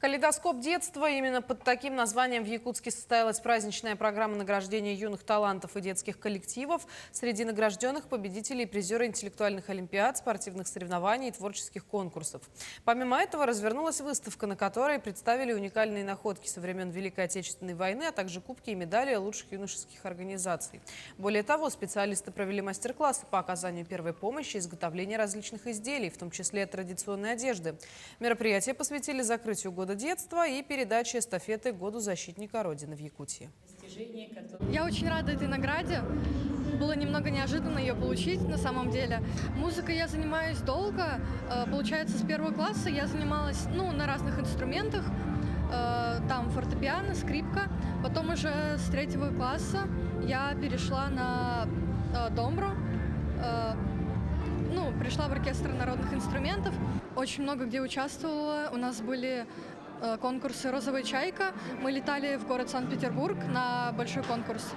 Калейдоскоп детства. Именно под таким названием в Якутске состоялась праздничная программа награждения юных талантов и детских коллективов. Среди награжденных победителей и призеры интеллектуальных олимпиад, спортивных соревнований и творческих конкурсов. Помимо этого развернулась выставка, на которой представили уникальные находки со времен Великой Отечественной войны, а также кубки и медали лучших юношеских организаций. Более того, специалисты провели мастер-классы по оказанию первой помощи и изготовлению различных изделий, в том числе традиционной одежды. Мероприятие посвятили закрытию года детства и передаче эстафеты году защитника Родины в Якутии. Я очень рада этой награде. Было немного неожиданно ее получить на самом деле. Музыкой я занимаюсь долго. Получается, с первого класса я занималась на разных инструментах. Там фортепиано, скрипка. Потом уже с третьего класса я перешла на домбру. Пришла в оркестр народных инструментов. Очень много где участвовала. У нас были конкурсы «Розовая чайка». Мы летали в город Санкт-Петербург на большой конкурс.